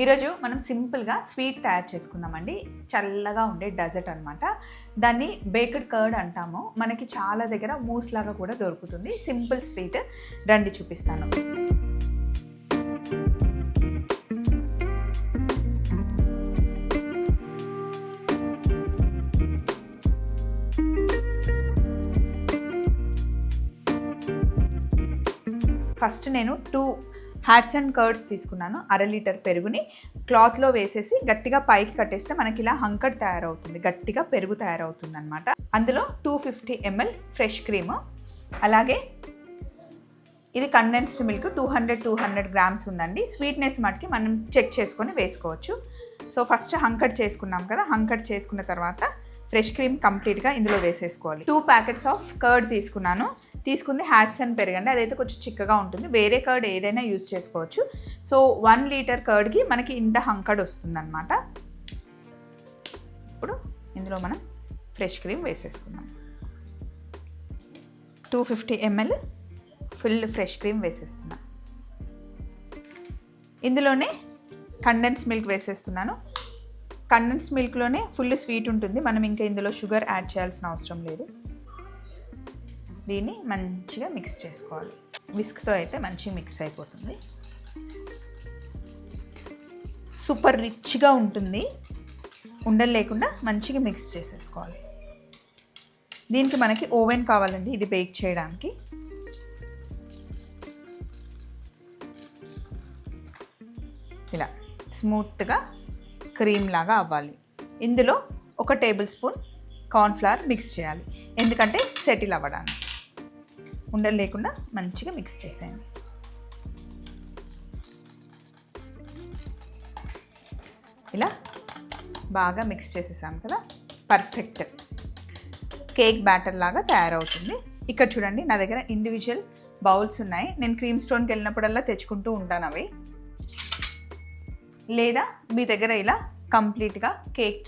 ఈరోజు మనం సింపుల్గా స్వీట్ తయారు చేసుకుందామండి. చల్లగా ఉండే డెజర్ట్ అనమాట. దాన్ని బేక్డ్ కర్డ్ అంటాము. మనకి చాలా దగ్గర మూస్ లాగా కూడా దొరుకుతుంది. సింపుల్ స్వీట్ రండి చూపిస్తాను. ఫస్ట్ నేను 2 హ్యాట్స్ అండ్ కర్డ్స్ తీసుకున్నాను. 1/2 లీటర్ పెరుగుని క్లాత్లో వేసేసి గట్టిగా పైకి కట్టేస్తే మనకి ఇలా హంకడ్ తయారవుతుంది, గట్టిగా పెరుగు తయారవుతుంది అనమాట. అందులో 250 ml ఫ్రెష్ క్రీము, అలాగే ఇది కండెన్స్డ్ మిల్క్ 200 గ్రామ్స్ ఉందండి. స్వీట్నెస్ మటుకి మనం చెక్ చేసుకొని వేసుకోవచ్చు. సో ఫస్ట్ హంకడ్ చేసుకున్నాం కదా, హంకడ్ చేసుకున్న తర్వాత ఫ్రెష్ క్రీమ్ కంప్లీట్గా ఇందులో వేసేసుకోవాలి. 2 ప్యాకెట్స్ ఆఫ్ కర్డ్ తీసుకుంది హ్యాట్స్ అండ్ పెరగండి. అదైతే కొంచెం చిక్కగా ఉంటుంది. వేరే కర్డ్ ఏదైనా యూజ్ చేసుకోవచ్చు. సో 1 లీటర్ కర్డ్కి మనకి ఇంత హంకడ్ వస్తుంది అనమాట. ఇప్పుడు ఇందులో మనం ఫ్రెష్ క్రీమ్ వేసేసుకున్నాం. 250 ml ఫుల్ ఫ్రెష్ క్రీమ్ వేసేస్తున్నాం. ఇందులోనే కండెన్స్ మిల్క్ వేసేస్తున్నాను. కండెన్స్ మిల్క్లోనే ఫుల్ స్వీట్ ఉంటుంది. మనం ఇంకా ఇందులో షుగర్ యాడ్ చేయాల్సిన అవసరం లేదు. దీన్ని మంచిగా మిక్స్ చేసుకోవాలి. విస్క్తో అయితే మంచిగా మిక్స్ అయిపోతుంది. సూపర్ రిచ్గా ఉంటుంది. ఉండలు లేకుండా మంచిగా మిక్స్ చేసేసుకోవాలి. దీనికి మనకి ఓవెన్ కావాలండి ఇది బేక్ చేయడానికి. ఇలా స్మూత్గా క్రీమ్ లాగా అవ్వాలి. ఇందులో 1 టేబుల్ స్పూన్ కార్న్ఫ్లవర్ మిక్స్ చేయాలి, ఎందుకంటే సెటిల్ అవ్వడానికి. ఉండలు లేకుండా మంచిగా మిక్స్ చేసేయండి. ఇలా బాగా మిక్స్ చేసేసాం కదా, పర్ఫెక్ట్ కేక్ బ్యాటర్ లాగా తయారవుతుంది. ఇక్కడ చూడండి, నా దగ్గర ఇండివిజువల్ బౌల్స్ ఉన్నాయి. నేను క్రీమ్ స్టోన్కి వెళ్ళినప్పుడల్లా తెచ్చుకుంటూ ఉంటాను అవి. లేదా మీ దగ్గర ఇలా కంప్లీట్గా కేక్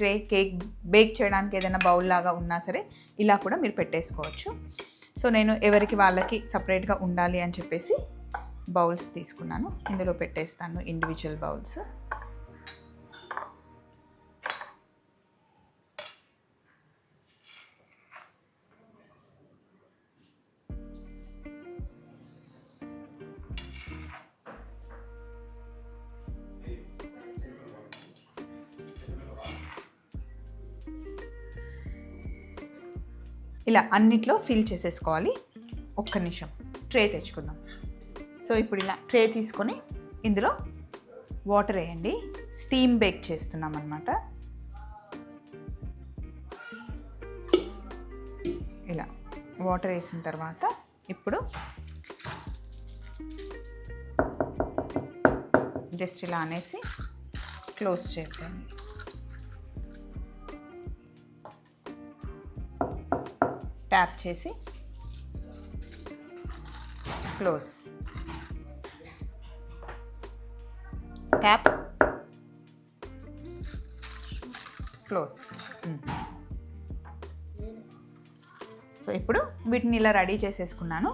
బేక్ చేయడానికి ఏదైనా బౌల్ లాగా ఉన్నా సరే ఇలా కూడా మీరు పెట్టేసుకోవచ్చు. సో నేను ఎవరికి వాళ్ళకి సపరేట్గా ఉండాలి అని చెప్పేసి బౌల్స్ తీసుకున్నాను. ఇందులో పెట్టేస్తాను ఇండివిజువల్ బౌల్స్. ఇలా అన్నిట్లో ఫిల్ చేసేసుకోవాలి. ఒక్క నిమిషం ట్రే తెచ్చుకుందాం. సో ఇప్పుడు ఇలా ట్రే తీసుకొని ఇందులో వాటర్ వేయండి. స్టీమ్ బేక్ చేస్తున్నాం అన్నమాట. ఇలా వాటర్ వేసిన తర్వాత ఇప్పుడు జస్ట్ ఇలా అనేసి క్లోజ్ చేసేయండి. ట్యాప్ చేసి క్లోజ్, ట్యాప్ క్లోజ్. సో ఇప్పుడు వీటిని ఇలా రెడీ చేసేసుకున్నాను.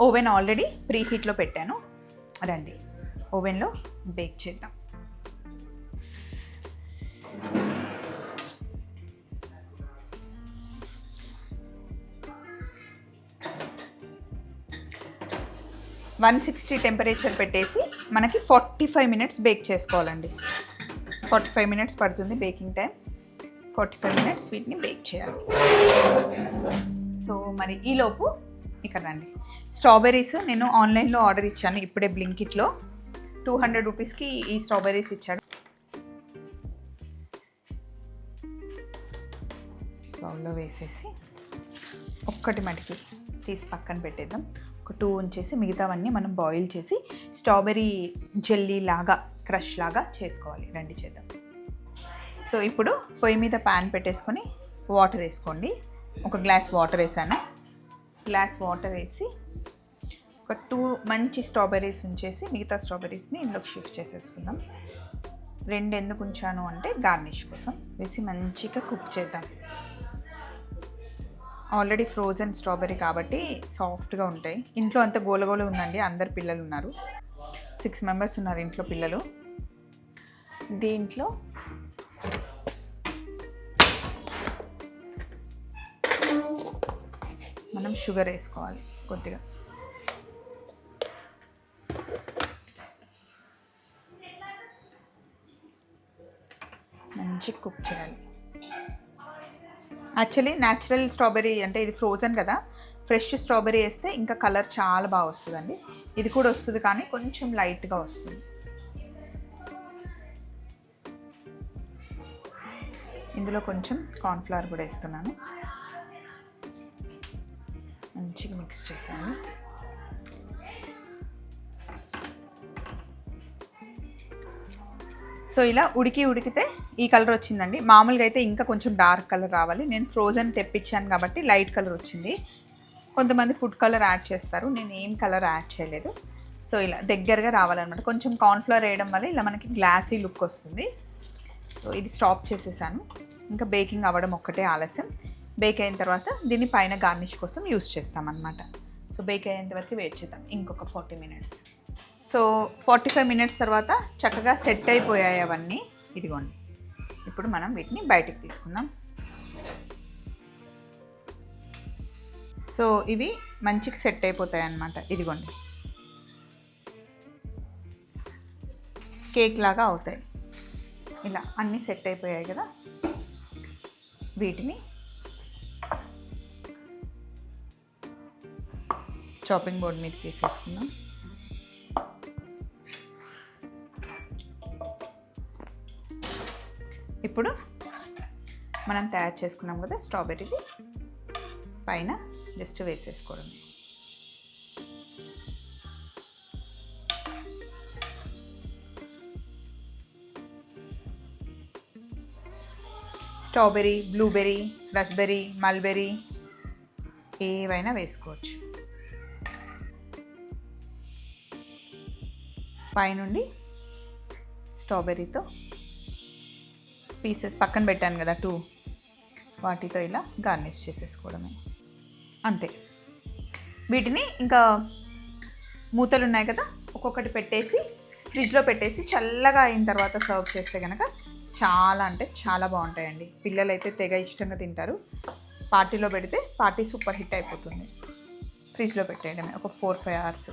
ఓవెన్ ఆల్రెడీ ప్రీ హీట్లో పెట్టాను. రండి ఓవెన్లో బేక్ చేద్దాం. వన్ 160 టెంపరేచర్ పెట్టేసి మనకి 45 మినిట్స్ బేక్ చేసుకోవాలండి. 45 మినిట్స్ పడుతుంది బేకింగ్ టైం. 45 మినిట్స్ వీటిని బేక్ చేయాలి. సో మరి ఈలోపు ఇక్కడ రండి, స్ట్రాబెర్రీస్ నేను ఆన్లైన్లో ఆర్డర్ ఇచ్చాను ఇప్పుడే బ్లింకిట్లో. 200 రూపీస్కి ఈ స్ట్రాబెర్రీస్ ఇచ్చాడు. బౌల్లో వేసేసి ఒక్కటి మటుకి తీసి పక్కన పెట్టేద్దాం. ఒక 2 ఉంచేసి మిగతావన్నీ మనం బాయిల్ చేసి స్ట్రాబెర్రీ జెల్లీ లాగా క్రష్ లాగా చేసుకోవాలి. రండి చేద్దాం. సో ఇప్పుడు పొయ్యి మీద ప్యాన్ పెట్టేసుకొని వాటర్ వేసుకోండి. 1 గ్లాస్ వాటర్ వేసాను. గ్లాస్ వాటర్ వేసి ఒక 2 మంచి స్ట్రాబెర్రీస్ ఉంచేసి మిగతా స్ట్రాబెర్రీస్ని ఇందులోకి షిఫ్ట్ చేసేసుకుందాం. 2 ఎందుకు ఉంచాను అంటే గార్నిష్ కోసం. వేసి మంచిగా కుక్ చేద్దాం. ఆల్రెడీ ఫ్రోజన్ స్ట్రాబెర్రీ కాబట్టి సాఫ్ట్గా ఉంటాయి. ఇంట్లో అంత గోలగోల ఉందండి. అందరు పిల్లలు ఉన్నారు. 6 మెంబర్స్ ఉన్నారు ఇంట్లో పిల్లలు. దీంట్లో మనం షుగర్ వేసుకోవాలి కొద్దిగా. మంచి కుక్ చేయాలి. యాక్చువల్లీ న్యాచురల్ స్ట్రాబెర్రీ అంటే ఇది ఫ్రోజన్ కదా, ఫ్రెష్ స్ట్రాబెర్రీ వేస్తే ఇంకా కలర్ చాలా బాగా వస్తుందండి. ఇది కూడా వస్తుంది కానీ కొంచెం లైట్గా వస్తుంది. ఇందులో కొంచెం కార్న్ఫ్లవర్ కూడా వేస్తున్నాను. మంచిగా మిక్స్ చేసాను. సో ఇలా ఉడికితే ఈ కలర్ వచ్చిందండి. మామూలుగా అయితే ఇంకా కొంచెం డార్క్ కలర్ రావాలి. నేను ఫ్రోజన్ తెప్పించాను కాబట్టి లైట్ కలర్ వచ్చింది. కొంతమంది ఫుడ్ కలర్ యాడ్ చేస్తారు, నేను ఏం కలర్ యాడ్ చేయలేదు. సో ఇలా దగ్గరగా రావాలన్నమాట. కొంచెం కార్న్ఫ్లవర్ వేయడం వల్ల ఇలా మనకి గ్లాసీ లుక్ వస్తుంది. సో ఇది స్టాప్ చేసేసాను. ఇంకా బేకింగ్ అవ్వడం ఒక్కటే ఆలస్యం. బేక్ అయిన తర్వాత దీన్ని పైన గార్నిష్ కోసం యూస్ చేస్తామన్నమాట. సో బేక్ అయ్యేంత వరకు వెయిట్ చేద్దాం, ఇంకొక 40 మినిట్స్. సో 45 మినిట్స్ తర్వాత చక్కగా సెట్ అయిపోయాయి అవన్నీ. ఇదిగోండి, ఇప్పుడు మనం వీటిని బయటికి తీసుకుందాం. సో ఇవి మంచిగా సెట్ అయిపోతాయి అన్నమాట. ఇదిగోండి, కేక్ లాగా అవుతాయి. ఇలా అన్నీ సెట్ అయిపోయాయి కదా, వీటిని చాపింగ్ బోర్డ్ మీద తీసేసుకుందాం. ఇప్పుడు మనం తయారు చేసుకున్నాం కదా స్ట్రాబెర్రీది, పైన just వేసేసుకోవడం. Strawberry, blueberry, raspberry, mulberry ఏవైనా వేసుకోవచ్చు. పైనుండి స్ట్రాబెర్రీతో పీసెస్ పక్కన పెట్టాను కదా 2, వాటితో ఇలా గార్నిష్ చేసేసుకోవడమే, అంతే. వీటిని ఇంకా మూతలు ఉన్నాయి కదా, ఒక్కొక్కటి పెట్టేసి ఫ్రిడ్జ్లో పెట్టేసి చల్లగా అయిన తర్వాత సర్వ్ చేస్తే కనుక చాలా అంటే చాలా బాగుంటాయండి. పిల్లలు అయితే తెగ ఇష్టంగా తింటారు. పార్టీలో పెడితే పార్టీ సూపర్ హిట్ అయిపోతుంది. ఫ్రిడ్జ్లో పెట్టేయడమే ఒక 4-5 అవర్స్,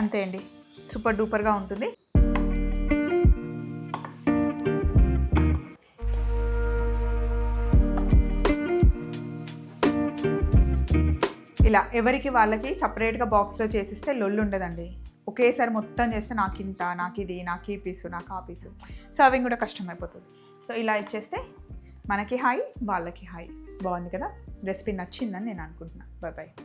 అంతే అండి. సూపర్ డూపర్గా ఉంటుంది. ఇలా ఎవరికి వాళ్ళకి సపరేట్గా బాక్స్లో చేసిస్తే లొల్లు ఉండదండి. ఒకేసారి మొత్తం చేస్తే నాకు ఇంత, నాకు ఇది, నాకు ఈ పీసు, నాకు ఆ పీసు, సర్వింగ్ కూడా కష్టమైపోతుంది. సో ఇలా ఇచ్చేస్తే మనకి హాయ్, వాళ్ళకి హాయ్. బాగుంది కదా, రెసిపీ నచ్చిందని నేను అనుకుంటున్నాను. Bye bye.